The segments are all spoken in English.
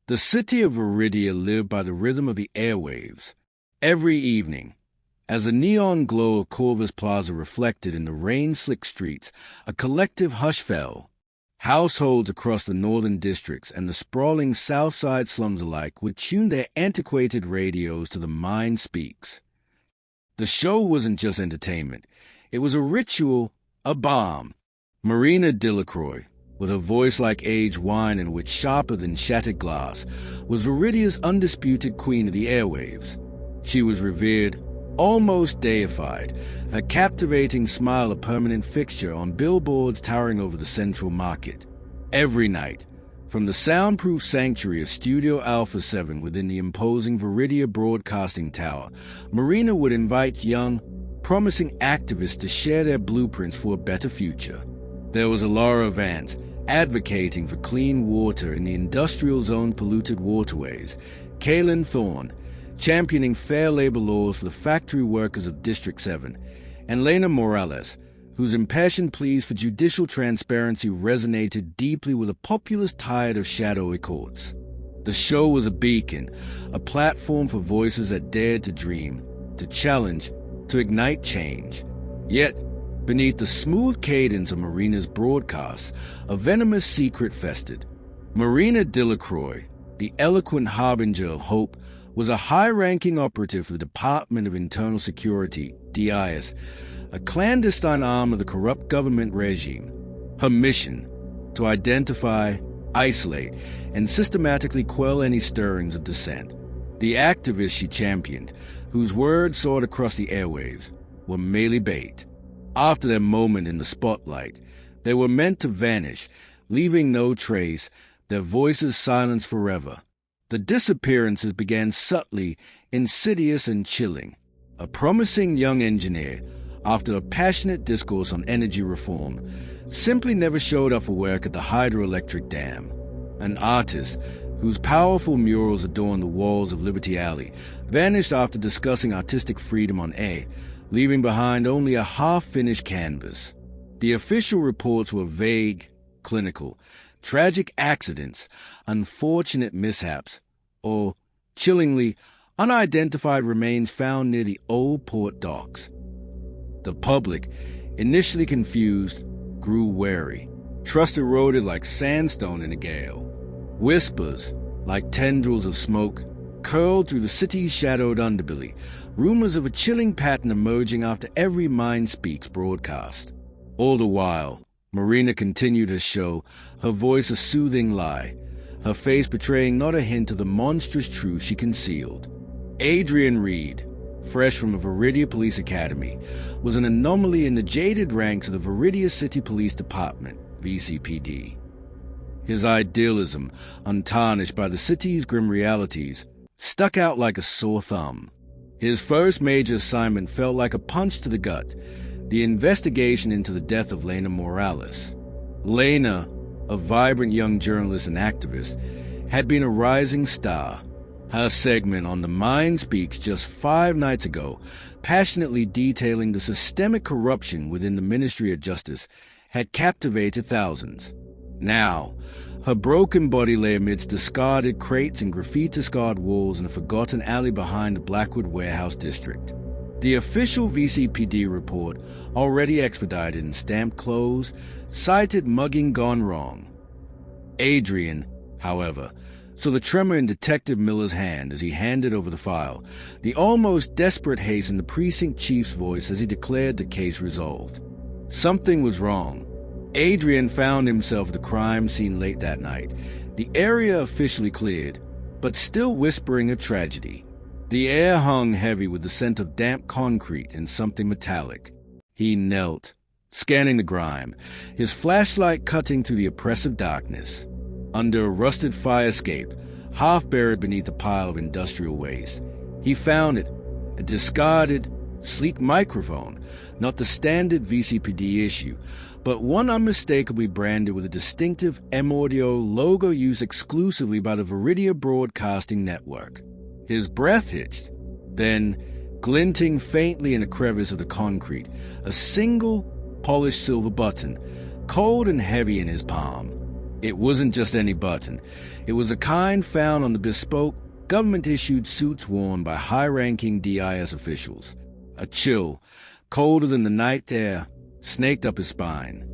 The city of Viridia lived by the rhythm of the airwaves. Every evening, as the neon glow of Corvus Plaza reflected in the rain-slicked streets, a collective hush fell. Households across the northern districts and the sprawling south side slums alike would tune their antiquated radios to the Mind Speaks. The show wasn't just entertainment. It was a ritual, a balm. Marina Delacroix, with her voice like aged wine and wit sharper than shattered glass, was Viridia's undisputed queen of the airwaves. She was revered, almost deified, her captivating smile a permanent fixture on billboards towering over the central market. Every night, from the soundproof sanctuary of Studio Alpha 7 within the imposing Viridia Broadcasting Tower, Marina would invite young, promising activists to share their blueprints for a better future. There was Laura Vance, advocating for clean water in the industrial zone polluted waterways, Kaylin Thorne, championing fair labor laws for the factory workers of District 7, and Lena Morales, whose impassioned pleas for judicial transparency resonated deeply with a populace tired of shadowy courts. The show was a beacon, a platform for voices that dared to dream, to challenge, to ignite change. Yet, beneath the smooth cadence of Marina's broadcasts, a venomous secret festered. Marina Delacroix, the eloquent harbinger of hope, was a high-ranking operative for the Department of Internal Security, DIS, a clandestine arm of the corrupt government regime. Her mission, to identify, isolate, and systematically quell any stirrings of dissent. The activists she championed, whose words soared across the airwaves, were merely bait. After their moment in the spotlight, they were meant to vanish, leaving no trace, their voices silenced forever. The disappearances began subtly, insidious and chilling. A promising young engineer, after a passionate discourse on energy reform, simply never showed up for work at the hydroelectric dam. An artist, whose powerful murals adorned the walls of Liberty Alley, vanished after discussing artistic freedom on air, leaving behind only a half-finished canvas. The official reports were vague, clinical, tragic accidents, unfortunate mishaps, or, chillingly, unidentified remains found near the old port docks. The public, initially confused, grew wary. Trust eroded like sandstone in a gale. Whispers, like tendrils of smoke, curled through the city's shadowed underbelly, rumors of a chilling pattern emerging after every Mind Speaks broadcast. All the while, Marina continued her show, her voice a soothing lie, her face betraying not a hint of the monstrous truth she concealed. Adrian Reed, fresh from the Viridia Police Academy, was an anomaly in the jaded ranks of the Viridia City Police Department, VCPD. His idealism, untarnished by the city's grim realities, stuck out like a sore thumb. His first major assignment felt like a punch to the gut, the investigation into the death of Lena Morales. Lena, a vibrant young journalist and activist, had been a rising star. Her segment on The Mind Speaks just 5 nights ago, passionately detailing the systemic corruption within the Ministry of Justice, had captivated thousands. Now, her broken body lay amidst discarded crates and graffiti-scarred walls in a forgotten alley behind the Blackwood Warehouse district. The official VCPD report, already expedited and stamped closed, cited mugging gone wrong. Adrian, however, saw the tremor in Detective Miller's hand as he handed over the file, the almost desperate haste in the precinct chief's voice as he declared the case resolved. Something was wrong. Adrian found himself at the crime scene late that night, the area officially cleared, but still whispering a tragedy. The air hung heavy with the scent of damp concrete and something metallic. He knelt, scanning the grime, his flashlight cutting through the oppressive darkness. Under a rusted fire escape, half buried beneath a pile of industrial waste, he found it, a discarded, sleek microphone, not the standard VCPD issue, but one unmistakably branded with a distinctive M-Audio logo used exclusively by the Viridia Broadcasting Network. His breath hitched. Then, glinting faintly in a crevice of the concrete, a single, polished silver button, cold and heavy in his palm. It wasn't just any button. It was a kind found on the bespoke, government-issued suits worn by high-ranking DIS officials. A chill, colder than the night air, snaked up his spine.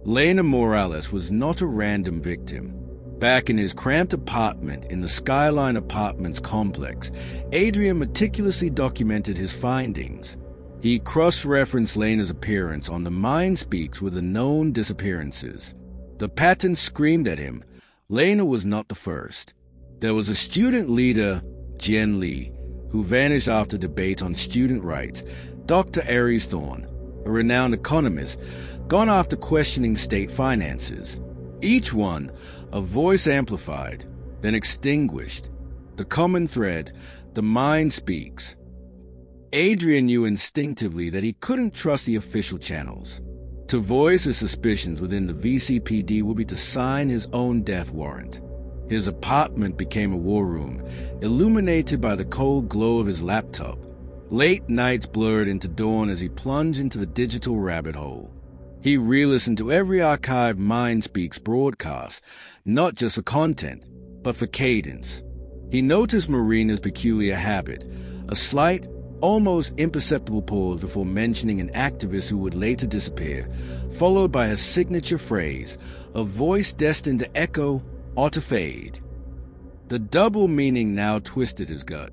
Lena Morales was not a random victim. Back in his cramped apartment in the Skyline Apartments complex, Adrian meticulously documented his findings. He cross-referenced Lena's appearance on the Mind Speaks with the known disappearances. The pattern screamed at him. Lena was not the first. There was a student leader, Jen Lee, who vanished after debate on student rights, Dr. Aries Thorne, a renowned economist, gone after questioning state finances. Each one, a voice amplified, then extinguished. The common thread, the Mind Speaks. Adrian knew instinctively that he couldn't trust the official channels. To voice his suspicions within the VCPD would be to sign his own death warrant. His apartment became a war room, illuminated by the cold glow of his laptop. Late nights blurred into dawn as he plunged into the digital rabbit hole. He re-listened to every archived Mind Speaks broadcast, not just for content, but for cadence. He noticed Marina's peculiar habit, a slight, almost imperceptible pause before mentioning an activist who would later disappear, followed by her signature phrase, a voice destined to echo or to fade. The double meaning now twisted his gut.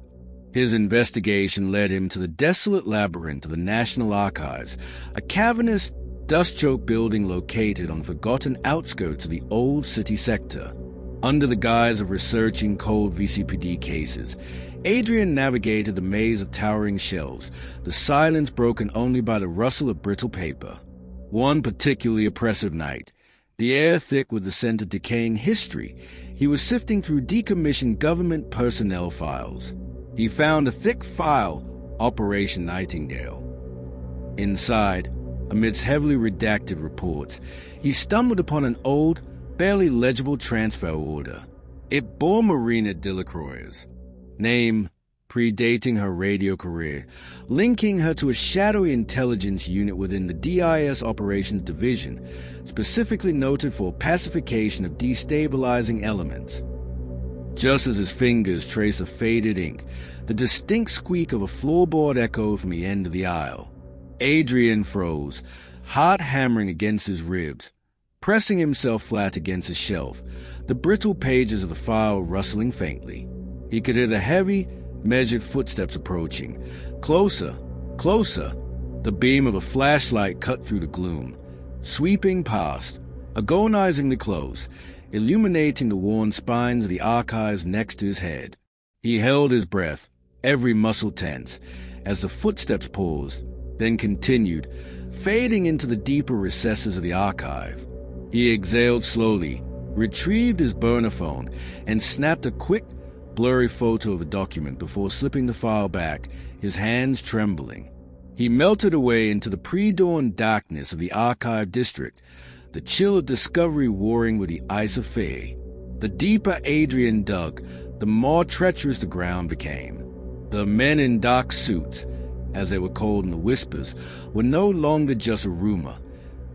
His investigation led him to the desolate labyrinth of the National Archives, a cavernous, dust-choked building located on the forgotten outskirts of the old city sector. Under the guise of researching cold VCPD cases, Adrian navigated the maze of towering shelves, the silence broken only by the rustle of brittle paper. One particularly oppressive night, the air thick with the scent of decaying history, he was sifting through decommissioned government personnel files. He found a thick file, Operation Nightingale. Inside, amidst heavily redacted reports, he stumbled upon an old, barely legible transfer order. It bore Marina Delacroix's name, predating her radio career, linking her to a shadowy intelligence unit within the DIS Operations Division, specifically noted for pacification of destabilizing elements. Just as his fingers traced the faded ink, the distinct squeak of a floorboard echoed from the end of the aisle. Adrian froze, heart hammering against his ribs, pressing himself flat against a shelf, the brittle pages of the file rustling faintly. He could hear the heavy, measured footsteps approaching. Closer, closer. The beam of a flashlight cut through the gloom, sweeping past, agonizingly close, illuminating the worn spines of the archives next to his head. He held his breath, every muscle tense, as the footsteps paused, then continued, fading into the deeper recesses of the archive. He exhaled slowly, retrieved his burner phone, and snapped a quick, blurry photo of a document before slipping the file back, his hands trembling. He melted away into the pre-dawn darkness of the archive district, the chill of discovery warring with the ice of fear. The deeper Adrian dug, the more treacherous the ground became. The men in dark suits, as they were called in the whispers, were no longer just a rumor.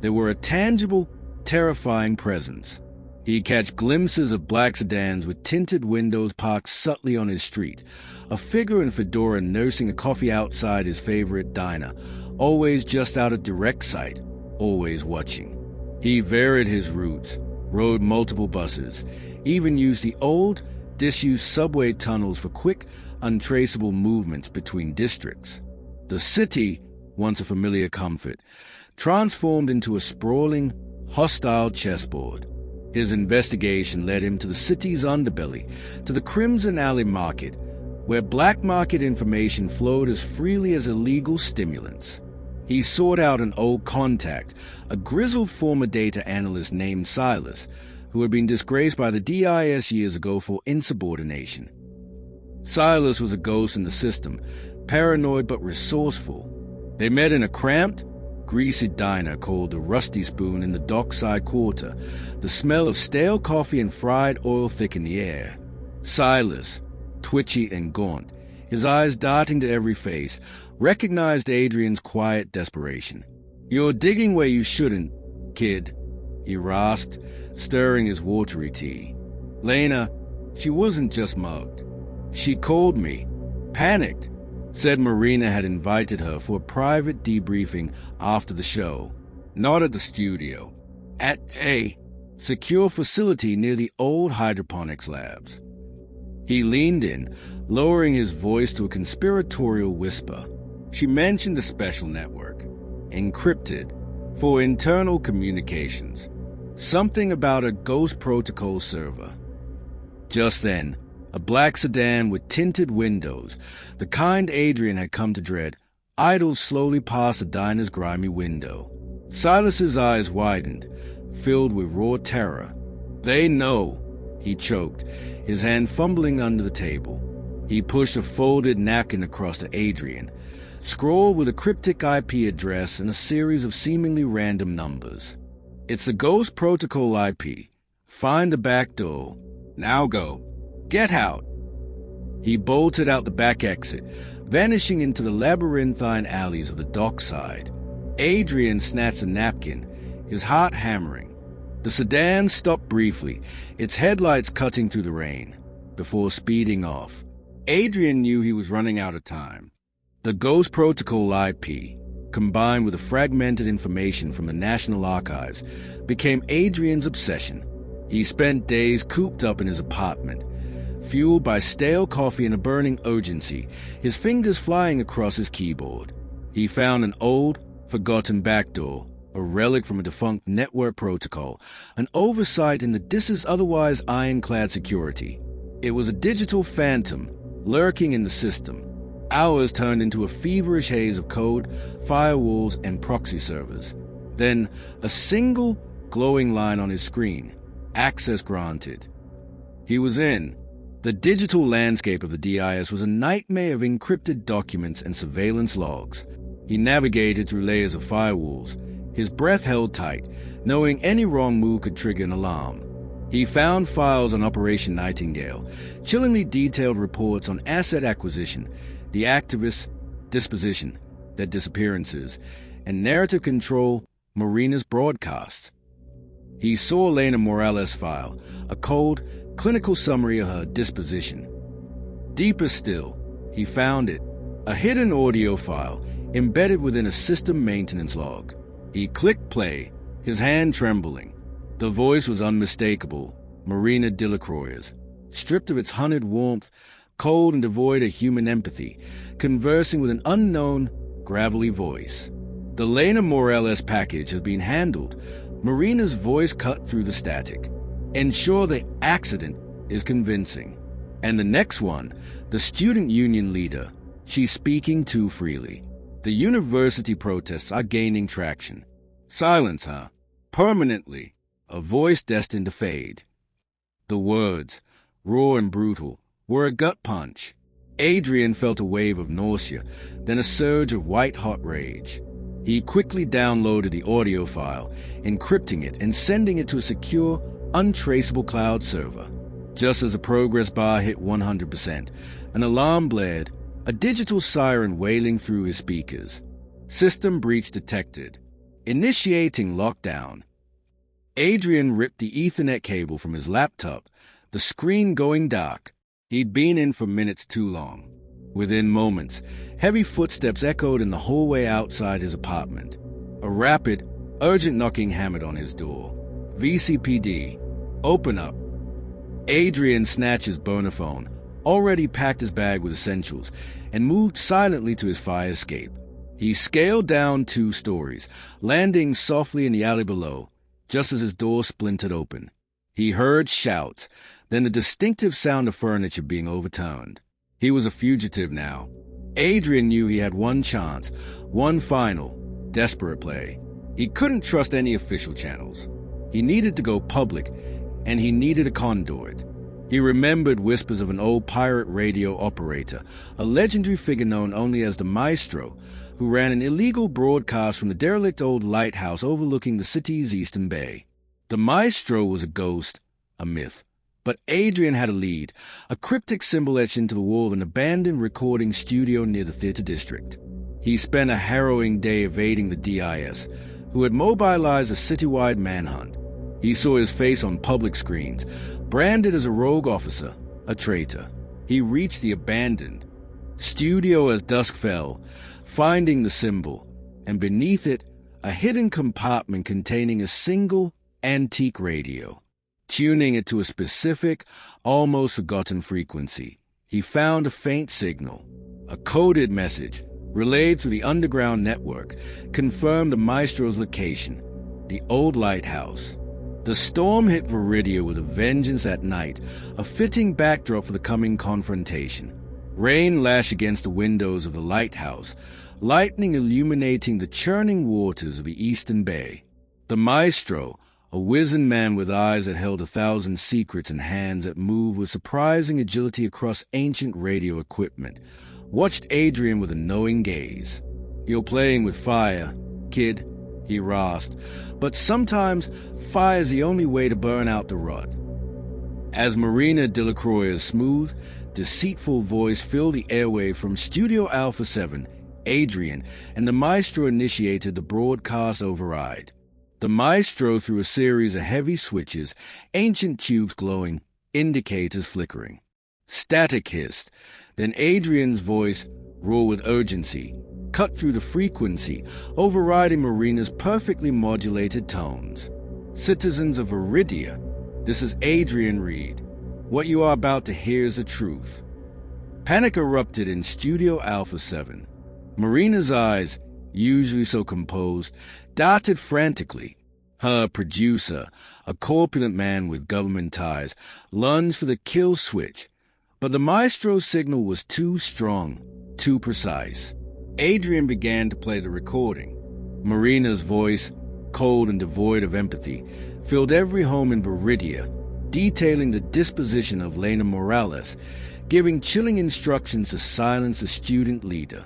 They were a tangible, terrifying presence. He'd catch glimpses of black sedans with tinted windows parked subtly on his street, a figure in fedora nursing a coffee outside his favorite diner, always just out of direct sight, always watching. He varied his routes, rode multiple buses, even used the old, disused subway tunnels for quick, untraceable movements between districts. The city, once a familiar comfort, transformed into a sprawling, hostile chessboard. His investigation led him to the city's underbelly, to the Crimson Alley Market, where black market information flowed as freely as illegal stimulants. He sought out an old contact, a grizzled former data analyst named Silas, who had been disgraced by the DIS years ago for insubordination. Silas was a ghost in the system, paranoid but resourceful. They met in a cramped, greasy diner called the Rusty Spoon in the Dockside Quarter. The smell of stale coffee and fried oil thick in the air. Silas, twitchy and gaunt, his eyes darting to every face, recognized Adrian's quiet desperation. "You're digging where you shouldn't, kid," he rasped, stirring his watery tea. Lena, she wasn't just mugged. She called me, panicked, said Marina had invited her for a private debriefing after the show, not at the studio, at a secure facility near the old hydroponics labs. He leaned in, lowering his voice to a conspiratorial whisper. She mentioned the special network, encrypted, for internal communications. Something about a ghost protocol server. Just then, a black sedan with tinted windows, the kind Adrian had come to dread, idled slowly past the diner's grimy window. Silas's eyes widened, filled with raw terror. "They know," he choked, his hand fumbling under the table. He pushed a folded napkin across to Adrian, scrawled with a cryptic IP address and a series of seemingly random numbers. "It's the Ghost Protocol IP. Find the back door. Now go. Get out." He bolted out the back exit, vanishing into the labyrinthine alleys of the dockside. Adrian snatched a napkin, his heart hammering. The sedan stopped briefly, its headlights cutting through the rain, before speeding off. Adrian knew he was running out of time. The Ghost Protocol IP, combined with the fragmented information from the National Archives, became Adrian's obsession. He spent days cooped up in his apartment, fueled by stale coffee and a burning urgency, his fingers flying across his keyboard. He found an old, forgotten backdoor, a relic from a defunct network protocol, an oversight in the DIS's otherwise ironclad security. It was a digital phantom lurking in the system. Hours turned into a feverish haze of code, firewalls, and proxy servers. Then, a single glowing line on his screen. Access granted. He was in. The digital landscape of the DIS was a nightmare of encrypted documents and surveillance logs. He navigated through layers of firewalls, his breath held tight, knowing any wrong move could trigger an alarm. He found files on Operation Nightingale, chillingly detailed reports on asset acquisition, the activists' disposition, their disappearances, and narrative control, Marina's broadcasts. He saw Lena Morales' file, a cold, clinical summary of her disposition. Deeper still, he found it, a hidden audio file embedded within a system maintenance log. He clicked play, his hand trembling. The voice was unmistakable, Marina Delacroix's, stripped of its hunted warmth, cold and devoid of human empathy, conversing with an unknown, gravelly voice. "The Lena Morales package has been handled." Marina's voice cut through the static. "Ensure the accident is convincing." And the next one, the student union leader, she's speaking too freely. The university protests are gaining traction. Silence, huh? Permanently. A voice destined to fade. The words, raw and brutal, were a gut punch. Adrian felt a wave of nausea, then a surge of white-hot rage. He quickly downloaded the audio file, encrypting it and sending it to a secure, untraceable cloud server. Just as the progress bar hit 100%, an alarm blared, a digital siren wailing through his speakers. System breach detected. Initiating lockdown. Adrian ripped the Ethernet cable from his laptop, the screen going dark. He'd been in for minutes too long. Within moments, heavy footsteps echoed in the hallway outside his apartment. A rapid, urgent knocking hammered on his door. "VCPD, open up." Adrian snatched his burner phone, already packed his bag with essentials, and moved silently to his fire escape. He scaled down 2 stories, landing softly in the alley below, just as his door splintered open. He heard shouts, then the distinctive sound of furniture being overturned. He was a fugitive now. Adrian knew he had one chance, one final, desperate play. He couldn't trust any official channels. He needed to go public, and he needed a conduit. He remembered whispers of an old pirate radio operator, a legendary figure known only as the Maestro, who ran an illegal broadcast from the derelict old lighthouse overlooking the city's eastern bay. The Maestro was a ghost, a myth. But Adrian had a lead, a cryptic symbol etched into the wall of an abandoned recording studio near the theater district. He spent a harrowing day evading the DIS, who had mobilized a citywide manhunt. He saw his face on public screens, branded as a rogue officer, a traitor. He reached the abandoned studio as dusk fell, finding the symbol, and beneath it, a hidden compartment containing a single antique radio. Tuning it to a specific, almost forgotten frequency, he found a faint signal. A coded message, relayed through the underground network, confirmed the maestro's location, the old lighthouse. The storm hit Viridia with a vengeance at night, a fitting backdrop for the coming confrontation. Rain lashed against the windows of the lighthouse, lightning illuminating the churning waters of the eastern bay. The maestro, a wizened man with eyes that held 1,000 secrets and hands that moved with surprising agility across ancient radio equipment, watched Adrian with a knowing gaze. "You're playing with fire, kid," he rasped, "but sometimes fire's the only way to burn out the rot." As Marina Delacroix's smooth, deceitful voice filled the airwave from Studio Alpha 7, Adrian and the maestro initiated the broadcast override. The maestro threw a series of heavy switches, ancient tubes glowing, indicators flickering. Static hissed, then Adrian's voice, raw with urgency, cut through the frequency, overriding Marina's perfectly modulated tones. "Citizens of Viridia, this is Adrian Reed. What you are about to hear is the truth." Panic erupted in Studio Alpha 7. Marina's eyes, usually so composed, darted frantically. Her producer, a corpulent man with government ties, lunged for the kill switch, but the maestro's signal was too strong, too precise. Adrian began to play the recording. Marina's voice, cold and devoid of empathy, filled every home in Viridia, detailing the disposition of Lena Morales, giving chilling instructions to silence the student leader.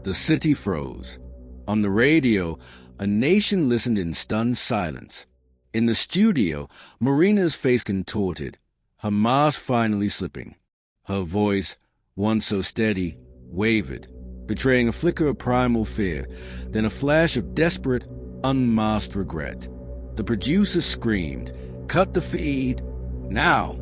The city froze. On the radio, a nation listened in stunned silence. In the studio, Marina's face contorted, her mask finally slipping. Her voice, once so steady, wavered, betraying a flicker of primal fear, then a flash of desperate, unmasked regret. The producer screamed, "Cut the feed, now!"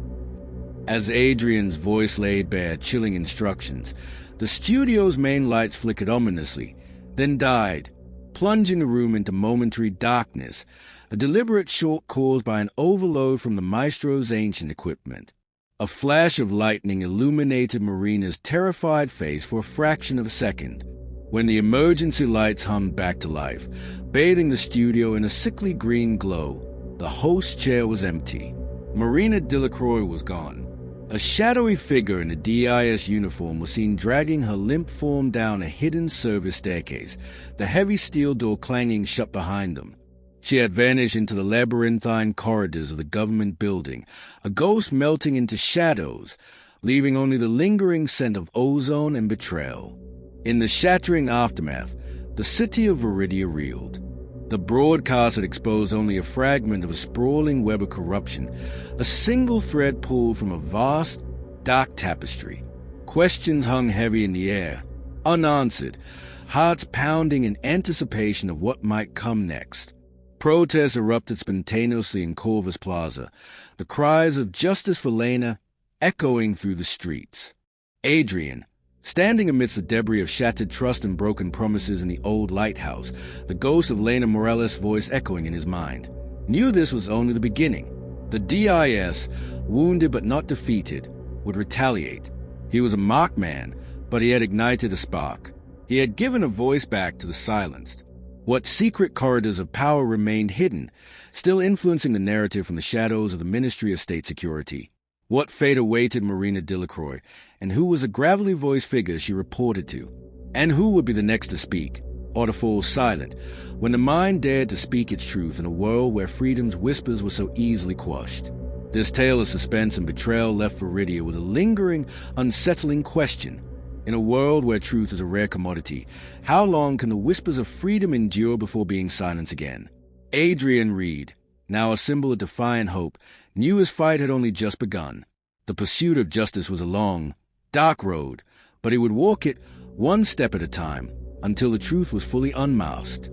As Adrian's voice laid bare chilling instructions, the studio's main lights flickered ominously, then died, plunging the room into momentary darkness, a deliberate shock caused by an overload from the maestro's ancient equipment. A flash of lightning illuminated Marina's terrified face for a fraction of a second. When the emergency lights hummed back to life, bathing the studio in a sickly green glow, the host's chair was empty. Marina Delacroix was gone. A shadowy figure in a DIS uniform was seen dragging her limp form down a hidden service staircase, the heavy steel door clanging shut behind them. She had vanished into the labyrinthine corridors of the government building, a ghost melting into shadows, leaving only the lingering scent of ozone and betrayal. In the shattering aftermath, the city of Viridia reeled. The broadcast had exposed only a fragment of a sprawling web of corruption, a single thread pulled from a vast, dark tapestry. Questions hung heavy in the air, unanswered, hearts pounding in anticipation of what might come next. Protests erupted spontaneously in Corvus Plaza, the cries of "Justice for Lena" echoing through the streets. Adrian, standing amidst the debris of shattered trust and broken promises in the old lighthouse, the ghost of Lena Morales' voice echoing in his mind, knew this was only the beginning. The DIS, wounded but not defeated, would retaliate. He was a marked man, but he had ignited a spark. He had given a voice back to the silenced. What secret corridors of power remained hidden, still influencing the narrative from the shadows of the Ministry of State Security? What fate awaited Marina Delacroix, and who was a gravelly-voiced figure she reported to? And who would be the next to speak, or to fall silent, when the mind dared to speak its truth in a world where freedom's whispers were so easily quashed? This tale of suspense and betrayal left Viridia with a lingering, unsettling question. In a world where truth is a rare commodity, how long can the whispers of freedom endure before being silenced again? Adrian Reed, now a symbol of defiant hope, knew his fight had only just begun. The pursuit of justice was a long, dark road, but he would walk it one step at a time until the truth was fully unmasked.